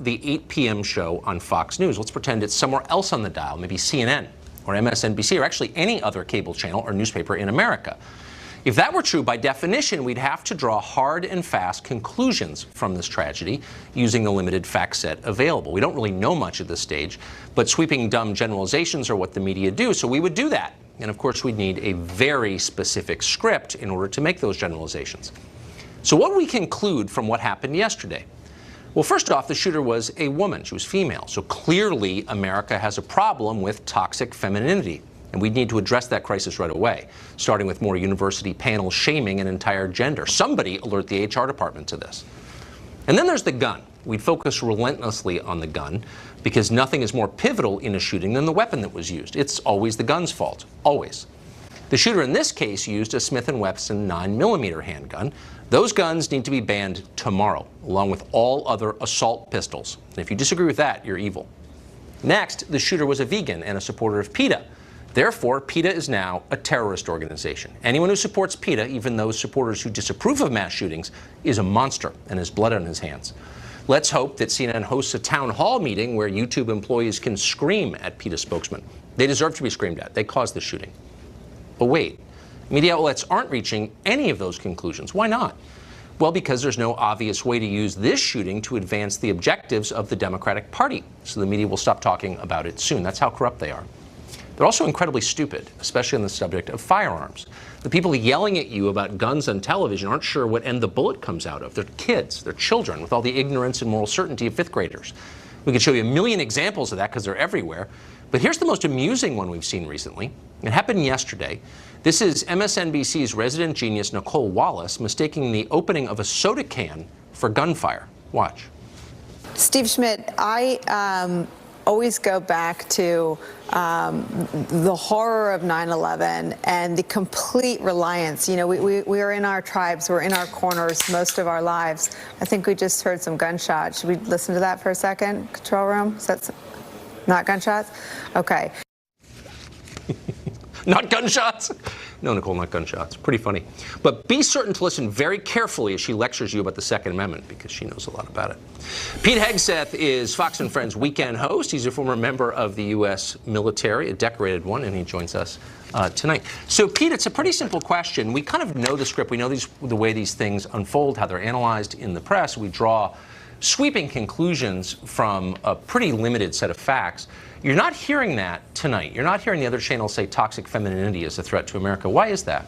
the 8 p.m. show on Fox News. Let's pretend it's somewhere else on the dial, maybe CNN or MSNBC or actually any other cable channel or newspaper in America. If that were true, by definition, we'd have to draw hard and fast conclusions from this tragedy using the limited fact set available. We don't really know much at this stage, but sweeping dumb generalizations are what the media do, so we would do that. And of course, we'd need a very specific script in order to make those generalizations. So what do we conclude from what happened yesterday? Well, first off, the shooter was a woman. She was female. So clearly, America has a problem with toxic femininity. And we need to address that crisis right away, starting with more university panel shaming an entire gender. Somebody alert the HR department to this. And then there's the gun. We'd focus relentlessly on the gun because nothing is more pivotal in a shooting than the weapon that was used. It's always the gun's fault, always. The shooter in this case used a Smith & Wesson 9mm handgun. Those guns need to be banned tomorrow, along with all other assault pistols. And if you disagree with that, you're evil. Next, the shooter was a vegan and a supporter of PETA. Therefore, PETA is now a terrorist organization. Anyone who supports PETA, even those supporters who disapprove of mass shootings, is a monster and has blood on his hands. Let's hope that CNN hosts a town hall meeting where YouTube employees can scream at PETA spokesmen. They deserve to be screamed at. They caused the shooting. But wait, media outlets aren't reaching any of those conclusions. Why not? Well, because there's no obvious way to use this shooting to advance the objectives of the Democratic Party. So the media will stop talking about it soon. That's how corrupt they are. They're also incredibly stupid, especially on the subject of firearms. The people yelling at you about guns on television aren't sure what end the bullet comes out of. They're kids, they're children, with all the ignorance and moral certainty of fifth graders. We could show you a million examples of that because they're everywhere. But here's the most amusing one we've seen recently. It happened yesterday. This is MSNBC's resident genius, Nicole Wallace, mistaking the opening of a soda can for gunfire. Watch. Steve Schmidt, I always go back to the horror of 9/11 and the complete reliance. You know, we are in our tribes, we're in our corners most of our lives. I think we just heard some gunshots. Should we listen to that for a second, control room? Is that not gunshots? Okay. Not gunshots? No, Nicole, not gunshots. Pretty funny. But be certain to listen very carefully as she lectures you about the Second Amendment, because she knows a lot about it. Pete Hegseth is Fox & Friends weekend host. He's a former member of the U.S. military, a decorated one, and he joins us tonight. So, Pete, it's a pretty simple question. We kind of know the script. We know the way these things unfold, how they're analyzed in the press. We draw sweeping conclusions from a pretty limited set of facts. You're not hearing that tonight. You're not hearing the other channels say toxic femininity is a threat to America. Why is that?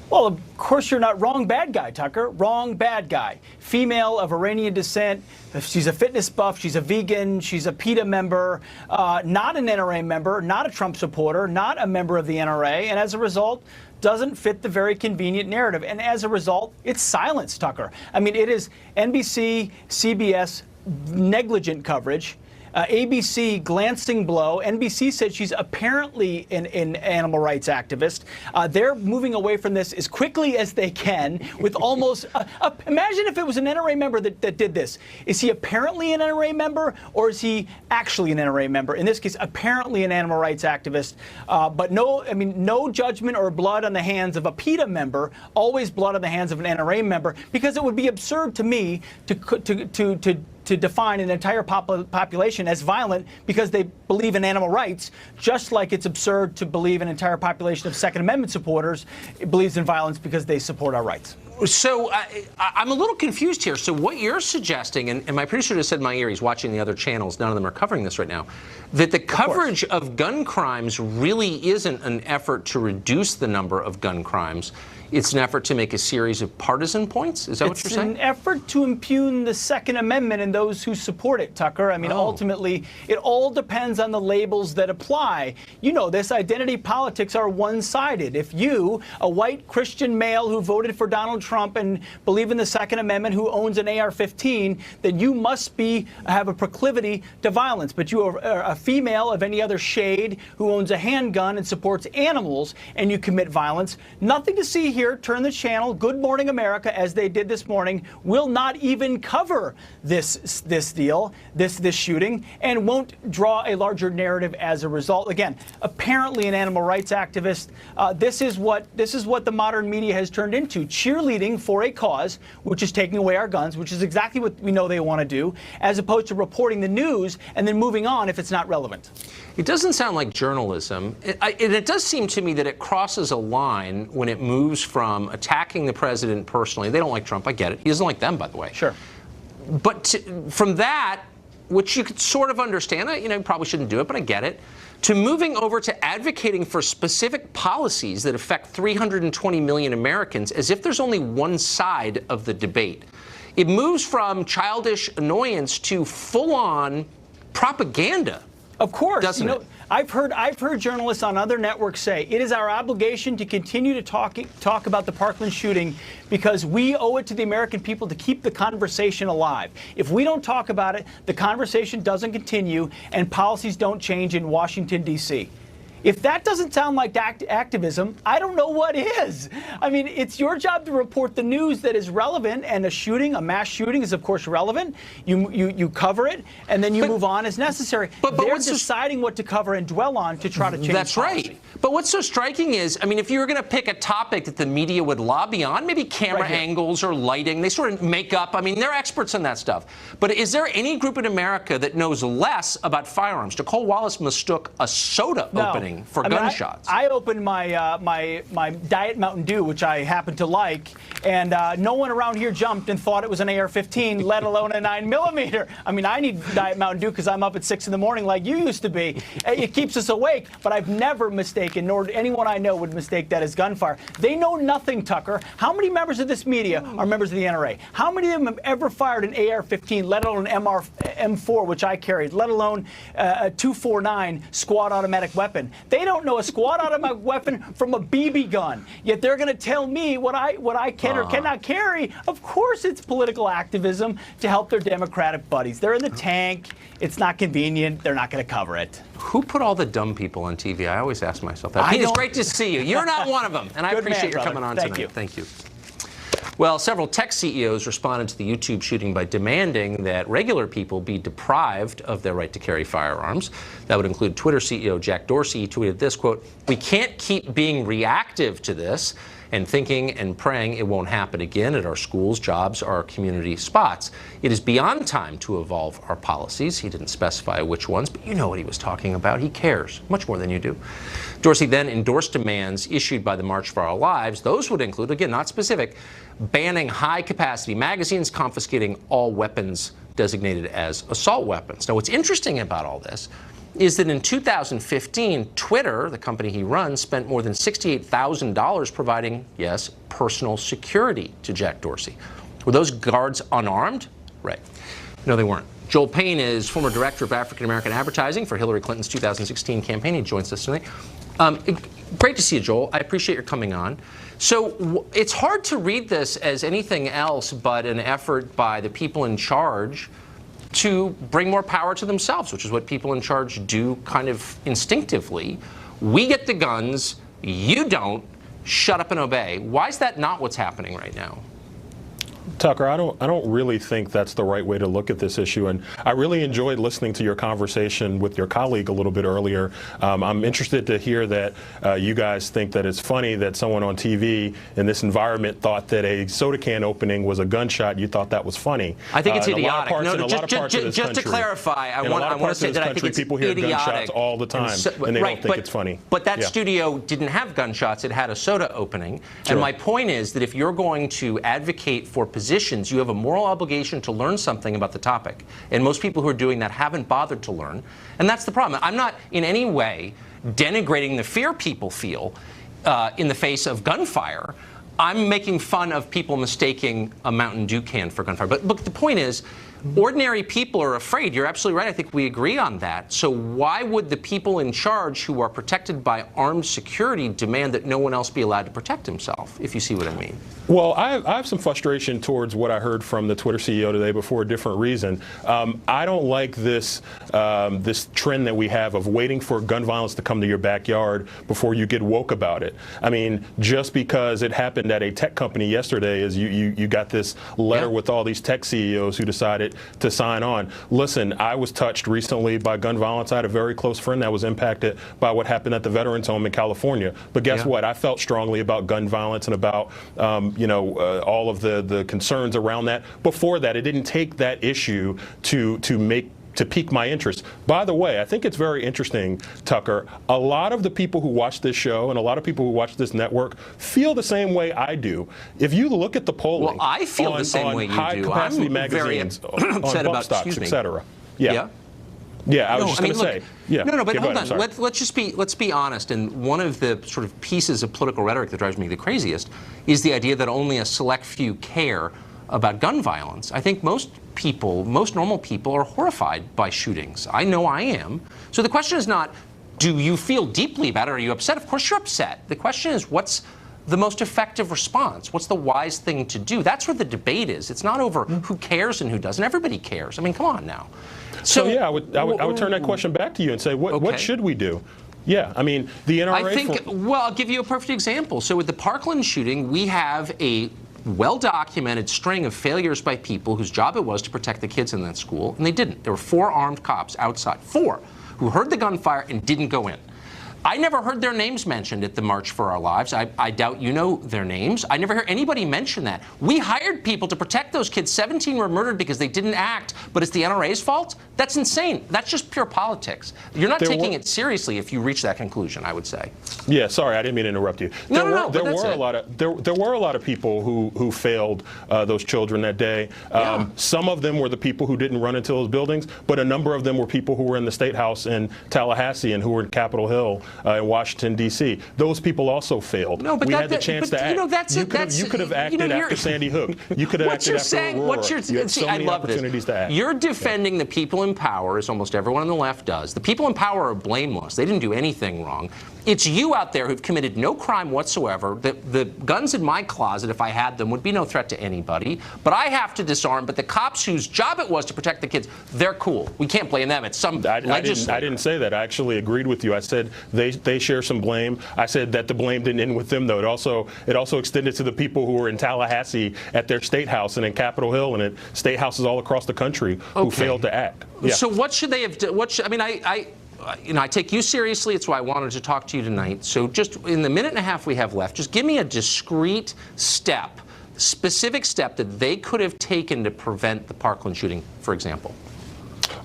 Well, of course you're not. Wrong bad guy, Tucker. Wrong bad guy. Female of Iranian descent. She's a fitness buff. She's a vegan. She's a PETA member. Not an NRA member. Not a Trump supporter. Not a member of the NRA. And as a result, doesn't fit the very convenient narrative. And as a result, it's silence, Tucker. I mean, it is NBC, CBS, negligent coverage. ABC, glancing blow. NBC said she's apparently an animal rights activist. They're moving away from this as quickly as they can with almost, imagine if it was an NRA member that did this. Is he apparently an NRA member or is he actually an NRA member? In this case, apparently an animal rights activist. But no judgment or blood on the hands of a PETA member, always blood on the hands of an NRA member, because it would be absurd to me to define an entire population as violent because they believe in animal rights, just like it's absurd to believe an entire population of Second Amendment supporters believes in violence because they support our rights. So I'm a little confused here. So what you're suggesting, and my producer just said in my ear, he's watching the other channels, none of them are covering this right now, that the coverage of gun crimes really isn't an effort to reduce the number of gun crimes. It's an effort to make a series of partisan points? Is that what you're saying? It's an effort to impugn the Second Amendment and those who support it, Tucker. I mean, ultimately, it all depends on the labels that apply. You know this, identity politics are one-sided. If you, a white Christian male who voted for Donald Trump and believe in the Second Amendment, who owns an AR-15, then you must have a proclivity to violence. But you are a female of any other shade who owns a handgun and supports animals, and you commit violence. Nothing to see here here, turn the channel, Good Morning America, as they did this morning, will not even cover this deal, this shooting, and won't draw a larger narrative as a result. Again, apparently an animal rights activist. This is what the modern media has turned into, cheerleading for a cause, which is taking away our guns, which is exactly what we know they want to do, as opposed to reporting the news and then moving on if it's not relevant. It doesn't sound like journalism. It does seem to me that it crosses a line when it moves from attacking the president personally. They don't like Trump. I get it. He doesn't like them, by the way. Sure. But from that, which you could sort of understand, you probably shouldn't do it, but I get it, to moving over to advocating for specific policies that affect 320 million Americans as if there's only one side of the debate. It moves from childish annoyance to full-on propaganda. Of course, doesn't it? I've heard journalists on other networks say it is our obligation to continue to talk about the Parkland shooting because we owe it to the American people to keep the conversation alive. If we don't talk about it, the conversation doesn't continue and policies don't change in Washington, D.C. If that doesn't sound like activism, I don't know what is. I mean, it's your job to report the news that is relevant, and a mass shooting is, of course, relevant. You cover it, and then you move on as necessary. But they're deciding what to cover and dwell on to try to change That's policy. right. But what's so striking is, I mean, if you were going to pick a topic that the media would lobby on, maybe camera angles or lighting, they sort of make up. I mean, they're experts on that stuff. But is there any group in America that knows less about firearms? Nicole Wallace mistook a soda opening for gunshots. I opened my my Diet Mountain Dew, which I happen to like, and no one around here jumped and thought it was an AR-15, let alone a 9mm. I mean, I need Diet Mountain Dew because I'm up at 6 in the morning like you used to be. It keeps us awake, but I've never mistaken, nor anyone I know would mistake that as gunfire. They know nothing, Tucker. How many members of this media are members of the NRA? How many of them have ever fired an AR-15, let alone an M4, which I carried, let alone a 249 squad automatic weapon? They don't know a squad automatic weapon from a BB gun. Yet they're going to tell me what I can or cannot carry. Of course it's political activism to help their Democratic buddies. They're in the tank. It's not convenient. They're not going to cover it. Who put all the dumb people on TV? I always ask myself that. Pete, it's great to see you. You're not one of them. And I appreciate your coming on tonight. Thank you. Well, several tech CEOs responded to the YouTube shooting by demanding that regular people be deprived of their right to carry firearms. That would include Twitter CEO Jack Dorsey. He tweeted this, quote, "We can't keep being reactive to this and thinking and praying it won't happen again at our schools, jobs, our community spots. It is beyond time to evolve our policies." He didn't specify which ones, but you know what he was talking about. He cares much more than you do. Dorsey then endorsed demands issued by the March for Our Lives. Those would include, again, not specific, banning high-capacity magazines, confiscating all weapons designated as assault weapons. Now, what's interesting about all this is that in 2015, Twitter, the company he runs, spent more than $68,000 providing, yes, personal security to Jack Dorsey. Were those guards unarmed? Right. No, they weren't. Joel Payne is former director of African American advertising for Hillary Clinton's 2016 campaign. He joins us tonight. Great to see you, Joel. I appreciate your coming on. So it's hard to read this as anything else but an effort by the people in charge to bring more power to themselves, which is what people in charge do kind of instinctively. We get the guns, you don't, shut up and obey. Why is that not what's happening right now? Tucker, I don't really think that's the right way to look at this issue, and I really enjoyed listening to your conversation with your colleague a little bit earlier. I'm interested to hear that you guys think that it's funny that someone on TV in this environment thought that a soda can opening was a gunshot. You thought that was funny. I think it's idiotic. Just to clarify, I want to say that I think it's people hear idiotic. Gunshots all the time, and they don't think it's funny. But that studio didn't have gunshots. It had a soda opening. Sure. And my point is that if you're going to advocate for positions, you have a moral obligation to learn something about the topic. And most people who are doing that haven't bothered to learn. And that's the problem. I'm not in any way denigrating the fear people feel in the face of gunfire. I'm making fun of people mistaking a Mountain Dew can for gunfire. But the point is, Ordinary people are afraid. You're absolutely right. I think we agree on that. So why would the people in charge who are protected by armed security demand that no one else be allowed to protect himself, if you see what I mean? Well, I have some frustration towards what I heard from the Twitter CEO today, but for a different reason. I don't like this this trend that we have of waiting for gun violence to come to your backyard before you get woke about it. I mean, just because it happened at a tech company yesterday, is you got this letter with all these tech CEOs who decided to sign on. Listen, I was touched recently by gun violence. I had a very close friend that was impacted by what happened at the Veterans Home in California. But guess what? I felt strongly about gun violence and about all of the concerns around that. Before that, it didn't take that issue to pique my interest. By the way, I think it's very interesting, Tucker. A lot of the people who watch this show and a lot of people who watch this network feel the same way I do. If you look at the polling, well, I feel the same way you do. High-capacity magazines, on bump stocks, etc. Yeah, I was just going to say. Yeah. No, but hold on. Let's be honest. And one of the sort of pieces of political rhetoric that drives me the craziest is the idea that only a select few care about gun violence. I think most normal people are horrified by shootings. I know I am. So the question is not, do you feel deeply about it? Are you upset? Of course you're upset. The question is, what's the most effective response? What's the wise thing to do? That's where the debate is. It's not over who cares and who doesn't. Everybody cares. I mean, come on now. So yeah, I would turn that question back to you and say, what should we do? Yeah, I mean, the NRA... I think, well, I'll give you a perfect example. So with the Parkland shooting, we have a well-documented string of failures by people whose job it was to protect the kids in that school, and they didn't. There were 4 armed cops outside, 4, who heard the gunfire and didn't go in. I never heard their names mentioned at the March for Our Lives. I doubt you know their names. I never hear anybody mention that. We hired people to protect those kids. 17 were murdered because they didn't act, but it's the NRA's fault? That's insane. That's just pure politics. You're not taking it seriously if you reach that conclusion, I would say. Yeah, sorry, I didn't mean to interrupt you. There were a lot of people who failed those children that day. Some of them were the people who didn't run into those buildings, but a number of them were people who were in the State House in Tallahassee and who were in Capitol Hill in Washington, D.C. Those people also failed. No, but we had the chance to act. You could have acted after Sandy Hook. You could have acted after Aurora. You had so many opportunities to act. You're defending the people in power, as almost everyone on the left does. The people in power are blameless. They didn't do anything wrong. It's you out there who've committed no crime whatsoever. The guns in my closet, if I had them, would be no threat to anybody. But I have to disarm. But the cops whose job it was to protect the kids, they're cool. We can't blame them. It's some legislator. I didn't say that. I actually agreed with you. I said they share some blame. I said that the blame didn't end with them, though. It also extended to the people who were in Tallahassee at their State House and in Capitol Hill and at State Houses all across the country who failed to act. Yeah. So what should they have done? I take you seriously. It's why I wanted to talk to you tonight. So just in the minute and a half we have left, just give me a discrete step, specific step that they could have taken to prevent the Parkland shooting, for example.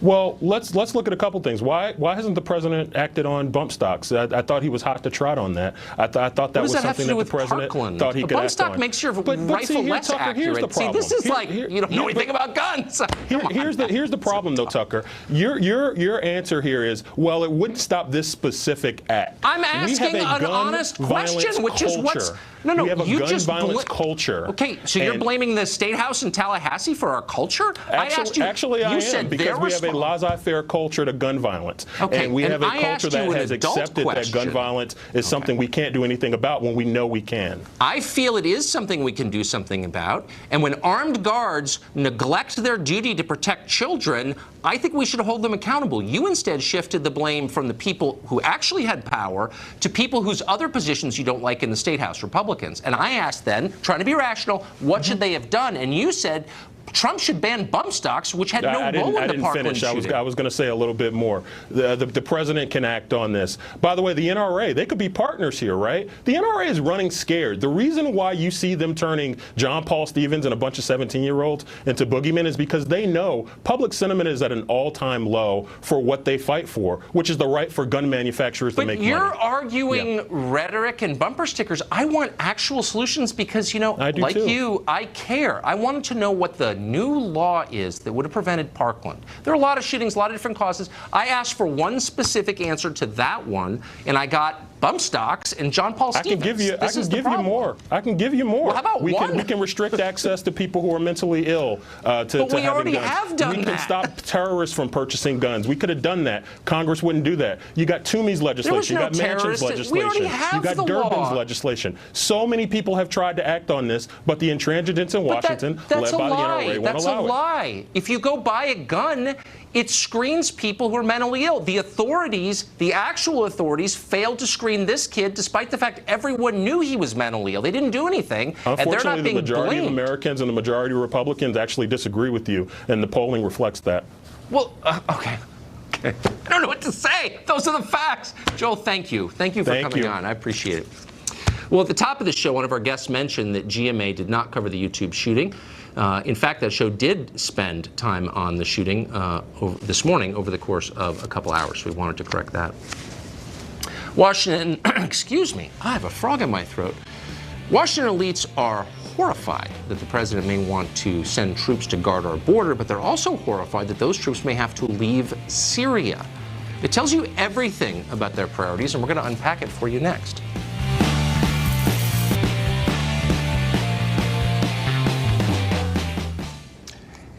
Well, let's look at a couple things. Why hasn't the president acted on bump stocks? I thought he was hot to trot on that. I thought that was something that the president thought he could act on. Bump stock makes your rifle less accurate. See, this is like you don't know anything about guns. Here's the problem, though, Tucker. Your answer here is, well, it wouldn't stop this specific act. I'm asking an honest question, which is what's... No, we have a gun violence culture. Okay, so you're blaming the State House in Tallahassee for our culture? Actually, I am, because we have a laissez-faire culture to gun violence. Okay, and we have a culture that has accepted that gun violence is something we can't do anything about when we know we can. I feel it is something we can do something about. And when armed guards neglect their duty to protect children, I think we should hold them accountable. You instead shifted the blame from the people who actually had power to people whose other positions you don't like in the State House, Republicans. And I asked then, trying to be rational, what should they have done? And you said Trump should ban bump stocks, which had no role in the Parkland shooting. I was going to say a little bit more. The president can act on this. By the way, the NRA, they could be partners here, right? The NRA is running scared. The reason why you see them turning John Paul Stevens and a bunch of 17-year-olds into boogeymen is because they know public sentiment is at an all-time low for what they fight for, which is the right for gun manufacturers to make money. But you're arguing rhetoric and bumper stickers. I want actual solutions because, like you, I care. I wanted to know what the new law is that would have prevented Parkland. There are a lot of shootings, a lot of different causes. I asked for one specific answer to that one, and I got bump stocks and John Paul Stevens. I can give you more. I can give you more. Well, how about we one? We can restrict access to people who are mentally ill But we already have done that. We can stop terrorists from purchasing guns. We could have done that. Congress wouldn't do that. You got Toomey's legislation. You got Manchin's legislation. We already have you got the Durbin's law. legislation. So many people have tried to act on this, but the intransigence in Washington, that's led by the NRA, won't That's allow a lie. If you go buy a gun, it screens people who are mentally ill. The authorities, the actual authorities, failed to screen this kid despite the fact everyone knew he was mentally ill. They didn't do anything, and they're not being Unfortunately, the majority blamed. of Americans and the majority of Republicans actually disagree with you, and the polling reflects that. Well, okay. I don't know what to say. Those are the facts. Joel, thank you. Thank you for coming on. I appreciate it. Well, at the top of the show, one of our guests mentioned that GMA did not cover the YouTube shooting. In fact, that show did spend time on the shooting this morning over the course of a couple hours. So we wanted to correct that. Washington, excuse me, I have a frog in my throat. Washington elites are horrified that the president may want to send troops to guard our border, but they're also horrified that those troops may have to leave Syria. It tells you everything about their priorities, and we're going to unpack it for you next.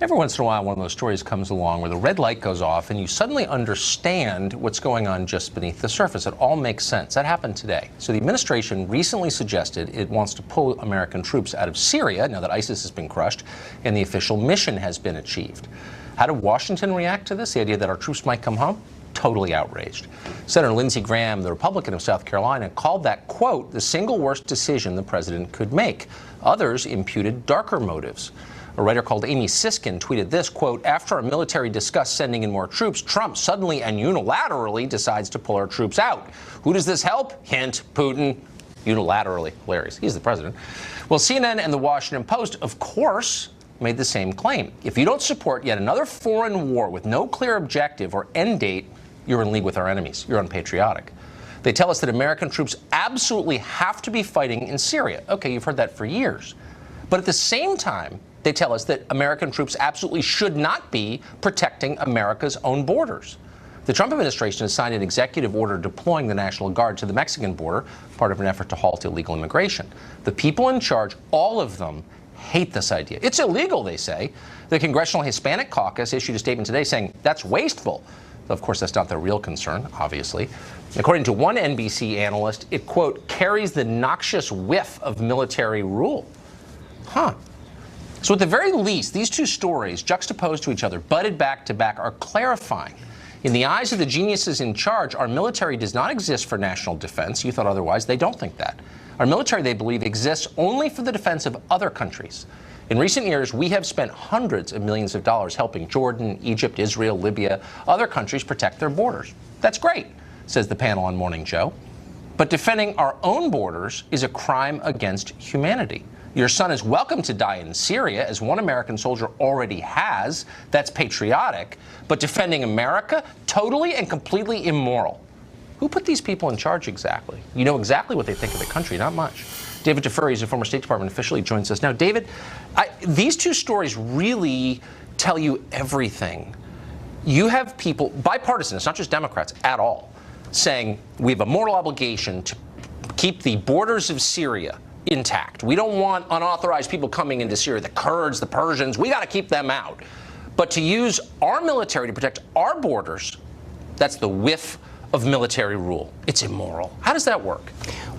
Every once in a while, one of those stories comes along where the red light goes off and you suddenly understand what's going on just beneath the surface. It all makes sense. That happened today. So the administration recently suggested it wants to pull American troops out of Syria now that ISIS has been crushed and the official mission has been achieved. How did Washington react to this? The idea that our troops might come home? Totally outraged. Senator Lindsey Graham, the Republican of South Carolina, called that, quote, the single worst decision the president could make. Others imputed darker motives. A writer called Amy Siskin tweeted this, quote, after our military discussed sending in more troops, Trump suddenly and unilaterally decides to pull our troops out. Who does this help? Hint, Putin. Unilaterally. Hilarious. He's the president. Well, CNN and the Washington Post, of course, made the same claim. If you don't support yet another foreign war with no clear objective or end date, you're in league with our enemies. You're unpatriotic. They tell us that American troops absolutely have to be fighting in Syria. Okay, you've heard that for years. But at the same time, they tell us that American troops absolutely should not be protecting America's own borders. The Trump administration has signed an executive order deploying the National Guard to the Mexican border, part of an effort to halt illegal immigration. The people in charge, all of them, hate this idea. It's illegal, they say. The Congressional Hispanic Caucus issued a statement today saying that's wasteful. Of course, that's not their real concern, obviously. According to one NBC analyst, it, quote, carries the noxious whiff of military rule. Huh. So at the very least, these two stories, juxtaposed to each other, butted back to back, are clarifying. In the eyes of the geniuses in charge, our military does not exist for national defense. You thought otherwise. They don't think that. Our military, they believe, exists only for the defense of other countries. In recent years, we have spent hundreds of millions of dollars helping Jordan, Egypt, Israel, Libya, other countries protect their borders. That's great, says the panel on Morning Joe. But defending our own borders is a crime against humanity. Your son is welcome to die in Syria, as one American soldier already has. That's patriotic. But defending America, totally and completely immoral. Who put these people in charge exactly? You know exactly what they think of the country, not much. David DeFurry is a former State Department official. He joins us now. David, these two stories really tell you everything. You have people, bipartisan, it's not just Democrats at all, saying we have a moral obligation to keep the borders of Syria intact. We don't want unauthorized people coming into Syria, the Kurds, the Persians. We got to keep them out. But to use our military to protect our borders, that's the whiff of military rule. It's immoral. How does that work?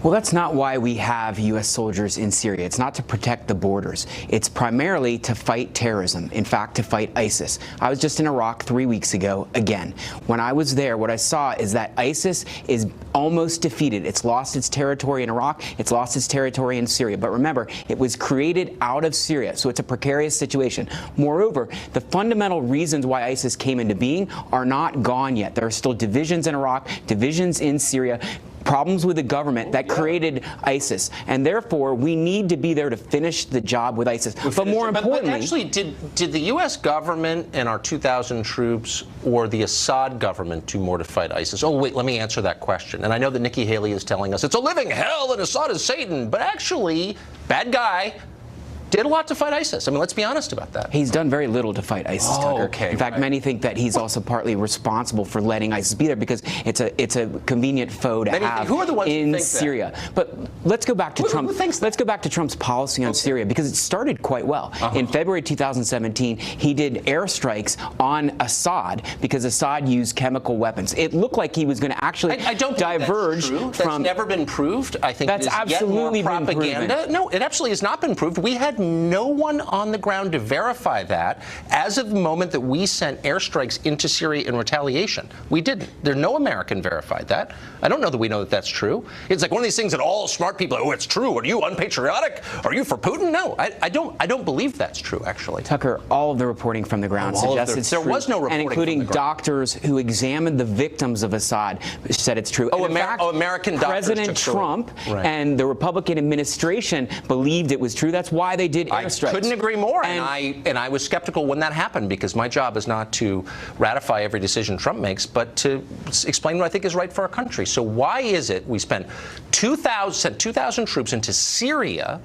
Well, that's not why we have U.S. soldiers in Syria. It's not to protect the borders. It's primarily to fight terrorism. In fact, to fight ISIS. I was just in Iraq 3 weeks ago again. When I was there, what I saw is that ISIS is almost defeated. It's lost its territory in Iraq. It's lost its territory in Syria. But remember, it was created out of Syria, so it's a precarious situation. Moreover, the fundamental reasons why ISIS came into being are not gone yet. There are still divisions in Iraq, divisions in Syria, problems with the government that created ISIS, and therefore we need to be there to finish the job with ISIS. But more importantly, but actually, did the U.S. government and our 2,000 troops or the Assad government do more to fight ISIS? Oh, wait, let me answer that question. And I know that Nikki Haley is telling us it's a living hell and Assad is Satan, but actually, bad guy. did a lot to fight ISIS. I mean, let's be honest about that. He's done very little to fight ISIS, Tucker. Okay, in fact, many think that he's also partly responsible for letting ISIS be there because it's a convenient foe to have who are the ones who in think Syria. But let's go back to Trump. Let's go back to Trump's policy on Syria because it started quite well. In February 2017, he did airstrikes on Assad because Assad used chemical weapons. It looked like he was going to actually diverge from. That's never been proved. I think that's absolutely yet more propaganda. Been proven. No, it absolutely has not been proved. We had no one on the ground to verify that as of the moment that we sent airstrikes into Syria in retaliation. We didn't. There's no American verified that. I don't know that we know that that's true. It's like one of these things that all smart people, oh, it's true. Are you unpatriotic? Are you for Putin? No, I don't believe that's true, actually. Tucker, all of the reporting from the ground suggests it's true. There was no reporting, and including from the ground. doctors who examined the victims of Assad said it's true. American doctors. President Trump and the Republican administration believed it was true. That's why they did airstrikes. I couldn't agree more. And I was skeptical when that happened because my job is not to ratify every decision Trump makes, but to explain what I think is right for our country. So why is it we sent 2,000 troops into Syria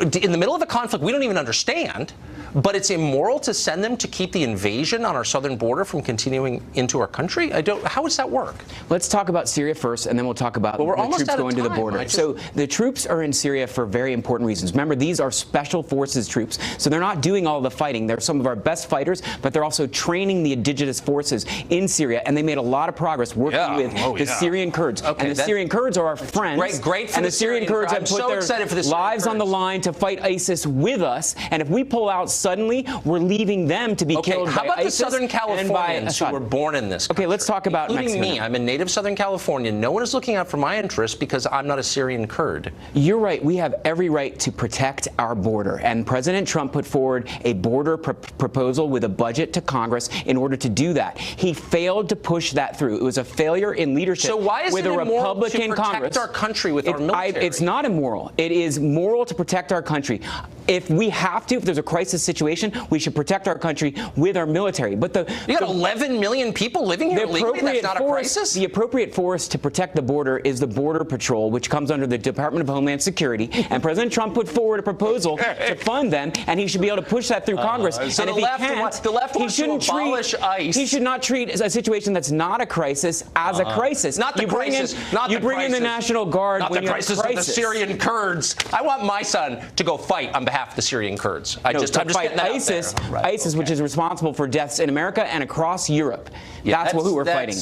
in the middle of a conflict we don't even understand, but it's immoral to send them to keep the invasion on our southern border from continuing into our country? How does that work? Let's talk about Syria first, and then we'll talk about the troops going to the border. So the troops are in Syria for very important reasons. Remember, these are special forces troops, so they're not doing all the fighting. They're some of our best fighters, but they're also training the indigenous forces in Syria, and they made a lot of progress working with the Syrian Kurds. Okay, and the Syrian Kurds are our friends. Great for and the Syrian Kurds have put their lives on the line to fight ISIS with us, and if we pull out suddenly, we're leaving them to be killed by ISIS. How about the Southern Californians who were born in this country? Okay, let's talk about including Mexico. me. I'm a native Southern Californian. No one is looking out for my interests because I'm not a Syrian Kurd. You're right. We have every right to protect our border. And President Trump put forward a border proposal with a budget to Congress in order to do that. He failed to push that through. It was a failure in leadership. So why is with it a immoral Republican to protect Congress. Our country with our military? It's not immoral. It is moral to protect our country. If we have to, if there's a crisis situation, we should protect our country with our military. But you got 11 million people living here illegally. That's not a crisis. The appropriate force to protect the border is the Border Patrol, which comes under the Department of Homeland Security. And President Trump put forward a proposal to fund them, and he should be able to push that through Congress. So and the if left he can't, the left he wants to shouldn't abolish ICE. He should not treat a situation that's not a crisis as a crisis. Not the crisis. You bring in the National Guard not when the you crisis have a of the crisis. Syrian Kurds. I want my son to go fight on behalf of the Syrian Kurds. I'm just fight ISIS, ISIS, which is responsible for deaths in America and across Europe. That's who we're fighting.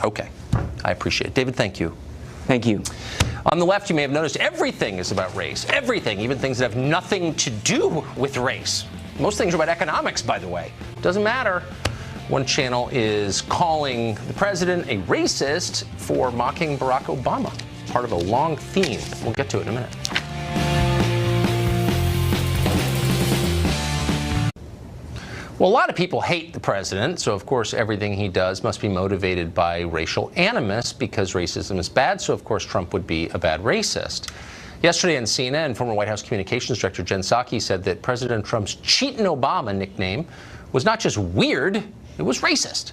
Okay. I appreciate it. David, thank you. Thank you. On the left, you may have noticed everything is about race. Everything, even things that have nothing to do with race. Most things are about economics, by the way. Doesn't matter. One channel is calling the president a racist for mocking Barack Obama. Part of a long theme. We'll get to it in a minute. Well, a lot of people hate the president, so of course everything he does must be motivated by racial animus because racism is bad, so of course Trump would be a bad racist. Yesterday on CNN, former White House Communications Director Jen Psaki said that President Trump's Cheatin' Obama nickname was not just weird, it was racist.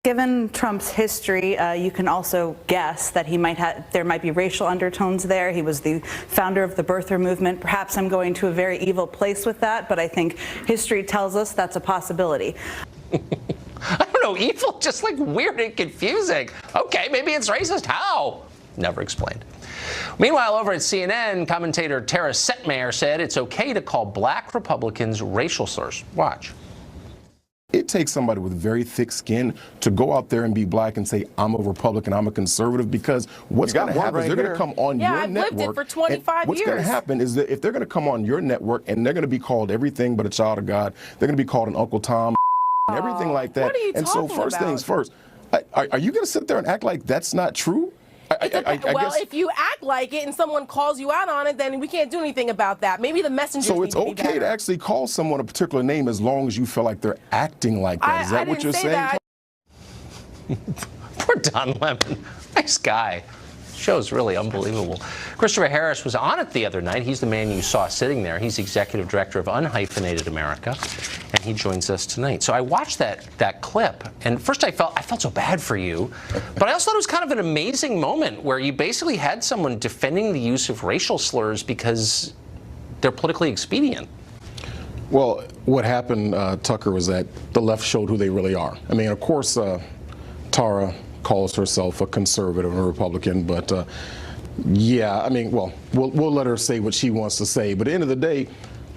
Given Trump's history, you can also guess that there might be racial undertones there. He was the founder of the birther movement. Perhaps I'm going to a very evil place with that, but I think history tells us that's a possibility. I don't know, evil, just like weird and confusing. Okay, maybe it's racist. How? Never explained. Meanwhile, over at CNN, commentator Tara Setmayer said it's okay to call black Republicans racial slurs. Watch. It takes somebody with very thick skin to go out there and be black and say, I'm a Republican, I'm a conservative, because what's going to happen is they're going to come on your network. I've lived it for 25 what's going to happen is that if they're going to come on your network and they're going to be called everything but a child of God, they're going to be called an Uncle Tom and everything like that. What are you and so first about? things first, are you going to sit there and act like that's not true? I well, guess, if you act like it and someone calls you out on it, then we can't do anything about that. Maybe the messenger. So it's okay to actually call someone a particular name as long as you feel like they're acting like that. Is that what you're saying? Poor Don Lemon. Nice guy. Show's really unbelievable. Christopher Harris was on it the other night. He's the man you saw sitting there. He's executive director of Unhyphenated America, and he joins us tonight. So I watched that clip, and first I felt so bad for you, but I also thought it was kind of an amazing moment where you basically had someone defending the use of racial slurs because they're politically expedient. Well, what happened, Tucker, was that the left showed who they really are. I mean, of course, Tara calls herself a conservative and a Republican, but yeah, I mean, well, we'll let her say what she wants to say. But at the end of the day,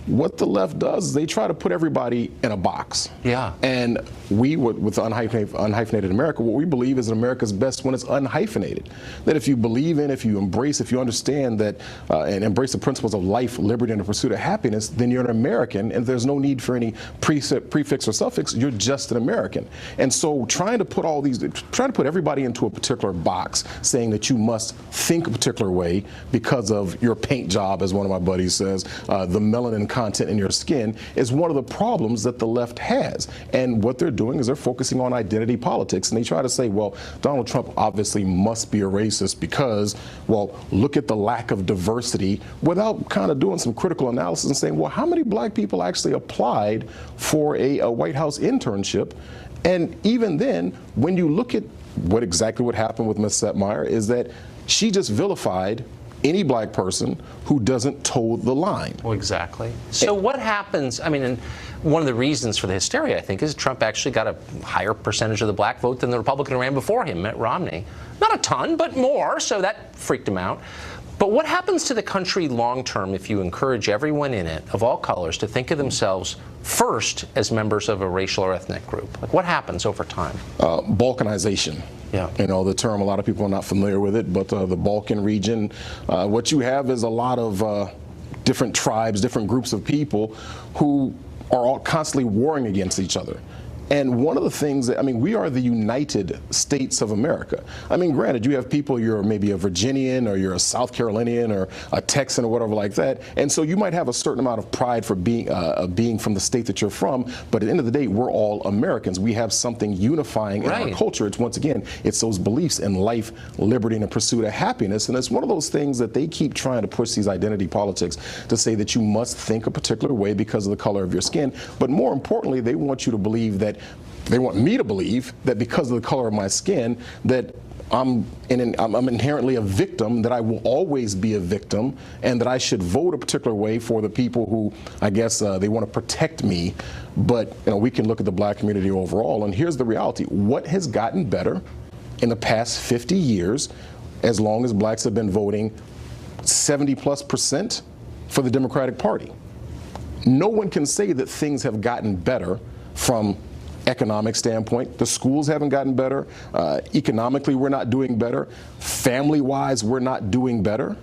what the left does is they try to put everybody in a box. Yeah. And we, with Unhyphenated America, what we believe is that America's best when it's unhyphenated. That if you believe in, if you embrace, if you understand that and embrace the principles of life, liberty, and the pursuit of happiness, then you're an American, and there's no need for any prefix or suffix. You're just an American. And so trying to put everybody into a particular box, saying that you must think a particular way because of your paint job, as one of my buddies says, the melanin content in your skin, is one of the problems that the left has. And what they're doing is they're focusing on identity politics, and they try to say, well, Donald Trump obviously must be a racist because, well, look at the lack of diversity, without kind of doing some critical analysis and saying, well, how many black people actually applied for a White House internship? And even then, when you look at what happened with Ms. Setmeyer, is that she just vilified any black person who doesn't toe the line. Well, exactly. So what happens, I mean, and one of the reasons for the hysteria, I think, is Trump actually got a higher percentage of the black vote than the Republican who ran before him, Mitt Romney. Not a ton, but more, so that freaked him out. But what happens to the country long term if you encourage everyone in it, of all colors, to think of themselves first as members of a racial or ethnic group? Like, what happens over time? Balkanization. Yeah. You know, the term, a lot of people are not familiar with it, but the Balkan region, what you have is a lot of different tribes, different groups of people who are all constantly warring against each other. And one of the things that, I mean, we are the United States of America. I mean, granted, you have people, you're maybe a Virginian or you're a South Carolinian or a Texan or whatever like that. And so you might have a certain amount of pride for being from the state that you're from. But at the end of the day, we're all Americans. We have something unifying in our culture. It's, once again, it's those beliefs in life, liberty, and the pursuit of happiness. And it's one of those things that they keep trying to push these identity politics to say that you must think a particular way because of the color of your skin. But more importantly, they want you to believe that they want me to believe that because of the color of my skin, that I'm inherently a victim, that I will always be a victim, and that I should vote a particular way for the people who, I guess, they want to protect me. But you know, we can look at the black community overall, and here's the reality. What has gotten better in the past 50 years, as long as blacks have been voting 70+% for the Democratic Party? No one can say that things have gotten better from economic standpoint. The schools haven't gotten better. Economically, we're not doing better. Family-wise, we're not doing better.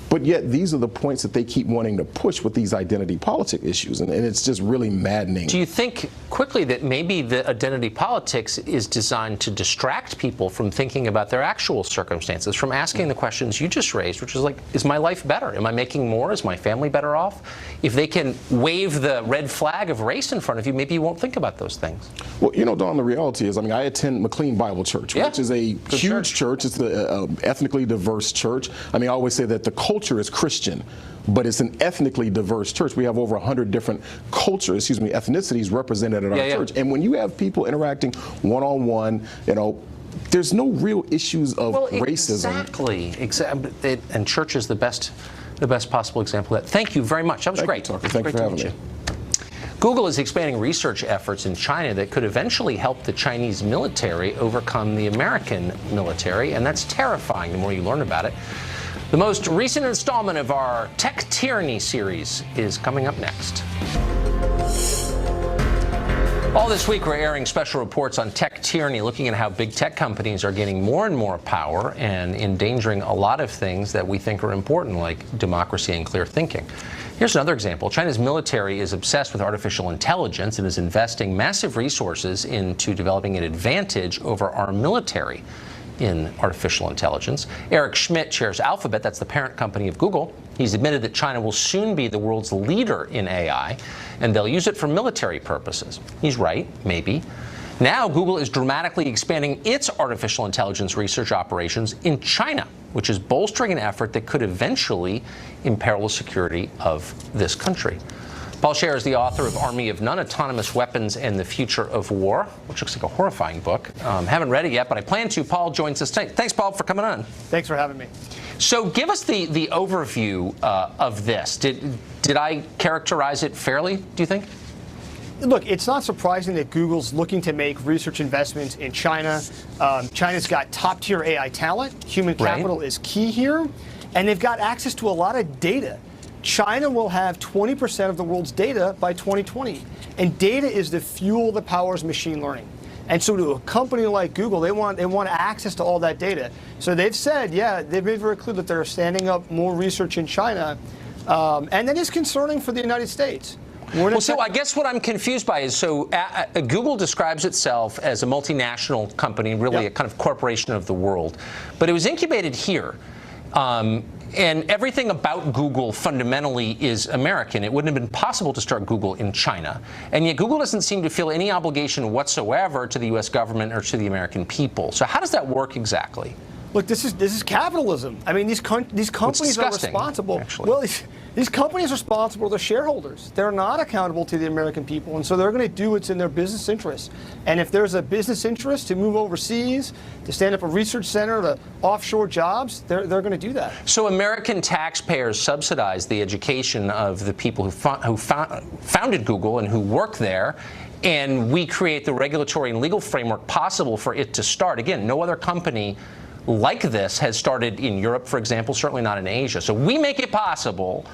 But yet, these are the points that they keep wanting to push with these identity politic issues, and it's just really maddening. Do you think, quickly, that maybe the identity politics is designed to distract people from thinking about their actual circumstances, from asking the questions you just raised, which is like, is my life better? Am I making more? Is my family better off? If they can wave the red flag of race in front of you, maybe you won't think about those things. Well, you know, Don, the reality is, I mean, I attend McLean Bible Church, which is a huge church. It's an ethnically diverse church. I mean, I always say that the culture is Christian, but it's an ethnically diverse church. We have over 100 different ethnicities represented at our church. And when you have people interacting one-on-one, you know, there's no real issues of racism. Exactly. And church is the best possible example of that. Thank you very much. That was great. Thank you for having me. Google is expanding research efforts in China that could eventually help the Chinese military overcome the American military, and that's terrifying the more you learn about it. The most recent installment of our Tech Tyranny series is coming up next. All this week, we're airing special reports on tech tyranny, looking at how big tech companies are gaining more and more power and endangering a lot of things that we think are important, like democracy and clear thinking. Here's another example. China's military is obsessed with artificial intelligence and is investing massive resources into developing an advantage over our military in artificial intelligence. Eric Schmidt chairs Alphabet, that's the parent company of Google. He's admitted that China will soon be the world's leader in AI, and they'll use it for military purposes. He's right, maybe. Now, Google is dramatically expanding its artificial intelligence research operations in China, which is bolstering an effort that could eventually imperil the security of this country. Paul Scher is the author of Army of Non-Autonomous Weapons and the Future of War, which looks like a horrifying book. Haven't read it yet, but I plan to. Paul joins us tonight. Thanks, Paul, for coming on. Thanks for having me. So give us the overview of this. Did I characterize it fairly, do you think? Look, it's not surprising that Google's looking to make research investments in China. China's got top-tier AI talent. Human capital is key here. And they've got access to a lot of data. China will have 20% of the world's data by 2020. And data is the fuel that powers machine learning. And so to a company like Google, they want access to all that data. So they've said, yeah, they've made very clear that they're standing up more research in China. And that is concerning for the United States. Well, so I guess what I'm confused by is, so Google describes itself as a multinational company, really a kind of corporation of the world. But it was incubated here. And everything about Google fundamentally is American. It wouldn't have been possible to start Google in China. And yet Google doesn't seem to feel any obligation whatsoever to the U.S. government or to the American people. So how does that work exactly? Look, this is capitalism. I mean, these companies are responsible. Actually. Well, these companies are responsible to their shareholders. They're not accountable to the American people, and so they're going to do what's in their business interest. And if there's a business interest to move overseas, to stand up a research center, to offshore jobs, they're going to do that. So American taxpayers subsidize the education of the people who founded Google and who work there, and we create the regulatory and legal framework possible for it to start. Again, no other company like this has started in Europe, for example, certainly not in Asia. So we make it possible,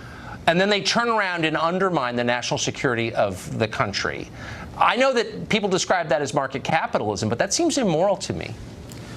and then they turn around and undermine the national security of the country. I know that people describe that as market capitalism, but that seems immoral to me.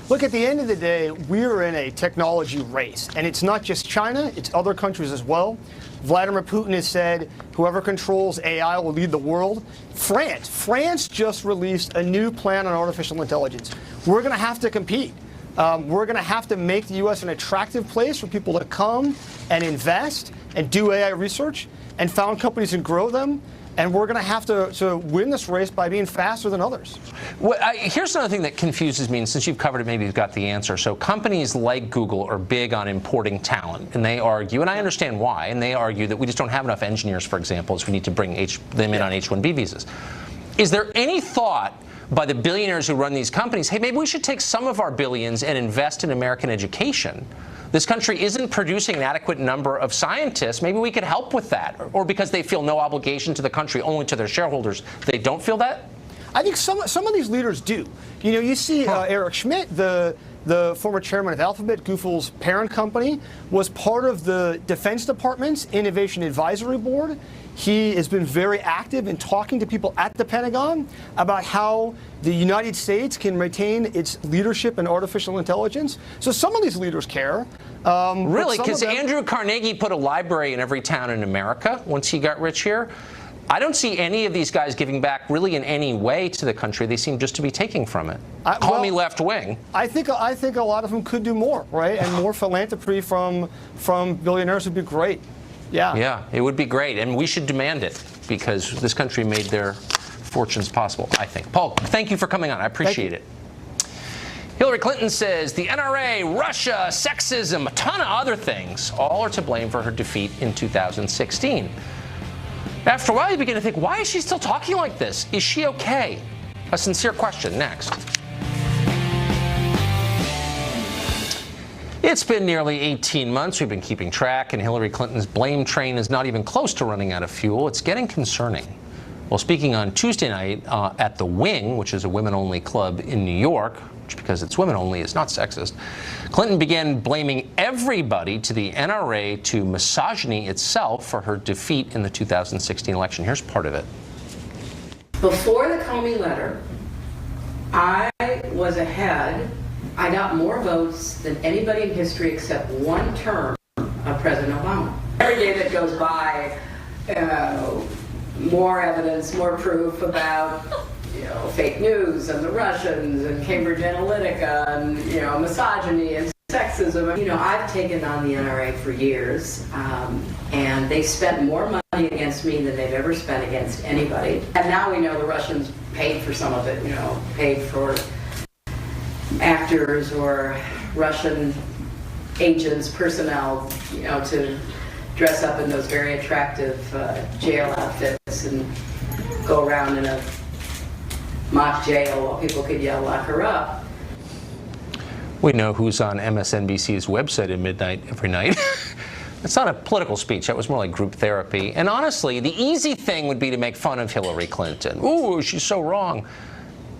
Look, at the end of the day, we're in a technology race, and it's not just China, it's other countries as well. Vladimir Putin has said whoever controls AI will lead the world. France just released a new plan on artificial intelligence. We're going to have to compete. We're going to have to make the U.S. an attractive place for people to come and invest and do AI research and found companies and grow them. And we're going to have to win this race by being faster than others. Well, here's another thing that confuses me, and since you've covered it, maybe you've got the answer. So companies like Google are big on importing talent, and they argue, and I understand why, and they argue that we just don't have enough engineers, for example, so we need to bring them in on H-1B visas. Is there any thought by the billionaires who run these companies, hey, maybe we should take some of our billions and invest in American education? This country isn't producing an adequate number of scientists. Maybe we could help with that. Or because they feel no obligation to the country, only to their shareholders, they don't feel that? I think some of these leaders do. You know, you see Eric Schmidt, the former chairman of Alphabet, Google's parent company, was part of the Defense Department's Innovation Advisory Board. He has been very active in talking to people at the Pentagon about how the United States can retain its leadership in artificial intelligence. So some of these leaders care. Really? Because Andrew Carnegie put a library in every town in America once he got rich here. I don't see any of these guys giving back really in any way to the country. They seem just to be taking from it. Call me left wing. I think a lot of them could do more, right? And more philanthropy from billionaires would be great. Yeah. Yeah, it would be great, and we should demand it because this country made their fortunes possible, I think. Paul, thank you for coming on. I appreciate it. Hillary Clinton says the NRA, Russia, sexism, a ton of other things, all are to blame for her defeat in 2016. After a while, you begin to think, why is she still talking like this? Is she okay? A sincere question next. It's been nearly 18 months. We've been keeping track, and Hillary Clinton's blame train is not even close to running out of fuel. It's getting concerning. Well, speaking on Tuesday night at The Wing, which is a women-only club in New York, which because it's women-only is not sexist, Clinton began blaming everybody to the NRA, to misogyny itself, for her defeat in the 2016 election. Here's part of it. Before the Comey letter, I was ahead. I got more votes than anybody in history except one term of President Obama. Every day that goes by, more evidence, more proof about fake news and the Russians and Cambridge Analytica and misogyny and sexism. I've taken on the NRA for years, and they spent more money against me than they've ever spent against anybody. And now we know the Russians paid for some of it, paid for actors or Russian agents, personnel, to dress up in those very attractive jail outfits this and go around in a mock jail while people could yell, lock her up. We know who's on MSNBC's website at midnight every night. It's not a political speech. That was more like group therapy. And honestly, the easy thing would be to make fun of Hillary Clinton. Ooh, she's so wrong.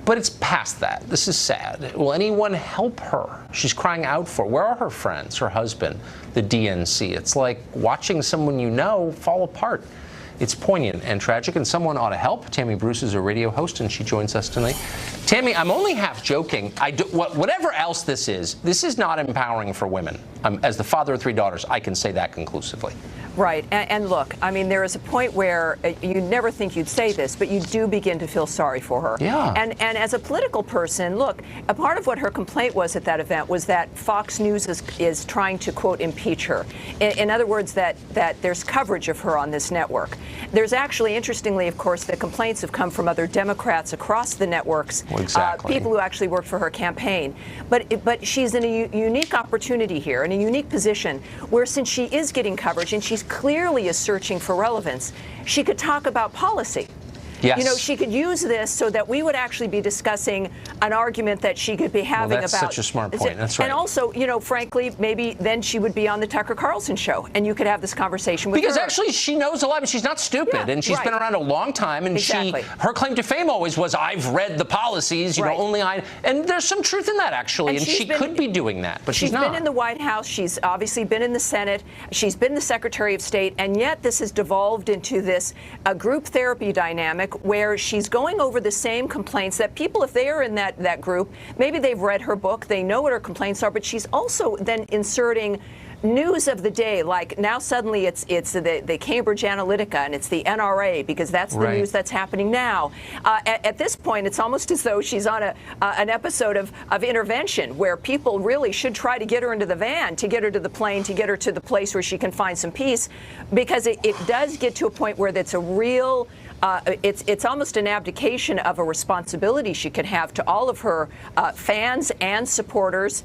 But it's past that. This is sad. Will anyone help her? She's crying out for. Where are her friends, her husband, the DNC? It's like watching someone you know fall apart. It's poignant and tragic, and someone ought to help. Tammy Bruce is a radio host, and she joins us tonight. Tammy, I'm only half joking. Whatever else this is not empowering for women. As the father of 3 daughters, I can say that conclusively. Right. And look, I mean, there is a point where you never think you'd say this, but you do begin to feel sorry for her. Yeah. And as a political person, look, a part of what her complaint was at that event was that Fox News is trying to, quote, impeach her. In other words, that there's coverage of her on this network. There's actually, interestingly, of course, the complaints have come from other Democrats across the networks, well, exactly. People who actually worked for her campaign. But she's in a unique opportunity here, in a unique position, where since she is getting coverage and she's clearly is searching for relevance, she could talk about policy. Yes. You know, she could use this so that we would actually be discussing an argument that she could be having that's about. Such a smart point. That's right. And also, you know, frankly, maybe then she would be on the Tucker Carlson show, and you could have this conversation with her. Because actually, she knows a lot. I mean, she's not stupid, and she's been around a long time. And her claim to fame always was, "I've read the policies. You know, only I." And there's some truth in that, actually. And she could be doing that, but she's not. She's been in the White House. She's obviously been in the Senate. She's been the Secretary of State, and yet this has devolved into this group therapy dynamic where she's going over the same complaints that people, if they are in that group, maybe they've read her book, they know what her complaints are, but she's also then inserting news of the day, like now suddenly it's the Cambridge Analytica and it's the NRA, because that's the news that's happening now. At this point, it's almost as though she's on an episode of Intervention, where people really should try to get her into the van, to get her to the plane, to get her to the place where she can find some peace, because it does get to a point where that's a real it's almost an abdication of a responsibility she could have to all of her fans and supporters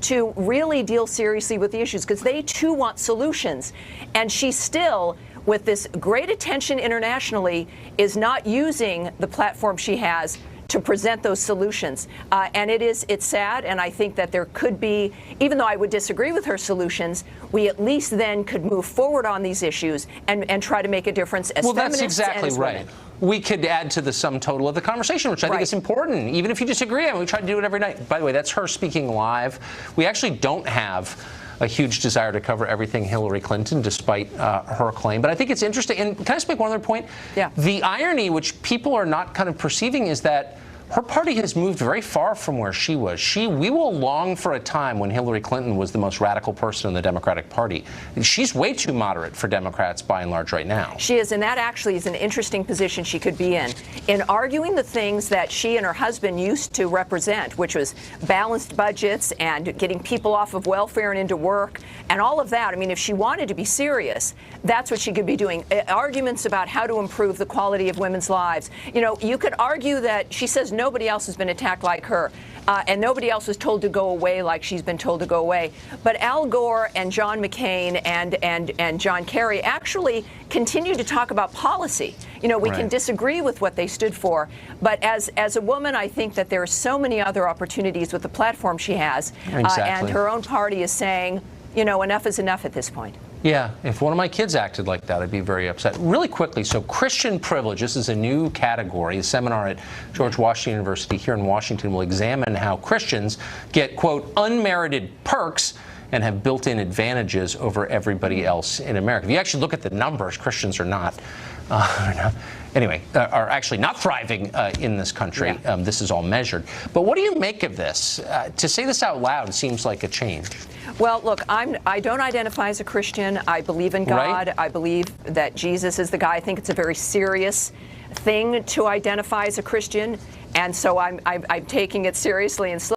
to really deal seriously with the issues, because they too want solutions. And she still, with this great attention internationally, is not using the platform she has to present those solutions. And it's sad, and I think that there could be, even though I would disagree with her solutions, we at least then could move forward on these issues and try to make a difference as feminists that's exactly and as women. We could add to the sum total of the conversation, which I think is important, even if you disagree. I mean, we try to do it every night. By the way, that's her speaking live. We actually don't have a huge desire to cover everything Hillary Clinton, despite her claim. But I think it's interesting. And can I just make one other point? Yeah. The irony, which people are not kind of perceiving, is that her party has moved very far from where she was. We will long for a time when Hillary Clinton was the most radical person in the Democratic Party. She's way too moderate for Democrats by and large right now. She is, and that actually is an interesting position she could be in arguing the things that she and her husband used to represent, which was balanced budgets and getting people off of welfare and into work and all of that. I mean, if she wanted to be serious, that's what she could be doing. Arguments about how to improve the quality of women's lives. You know, you could argue that she says nobody else has been attacked like her, and nobody else was told to go away like she's been told to go away. But Al Gore and John McCain and John Kerry actually continue to talk about policy. You know, we can disagree with what they stood for, but as a woman, I think that there are so many other opportunities with the platform she has, and her own party is saying, you know, enough is enough at this point. Yeah, if one of my kids acted like that, I'd be very upset. Really quickly, so Christian privilege, this is a new category. A seminar at George Washington University here in Washington will examine how Christians get, quote, unmerited perks and have built-in advantages over everybody else in America. If you actually look at the numbers, Christians are not, are actually not thriving in this country. Yeah. This is all measured. But what do you make of this? To say this out loud seems like a change. Well, look, I don't identify as a Christian. I believe in God. Right. I believe that Jesus is the guy. I think it's a very serious thing to identify as a Christian, and so I'm taking it seriously and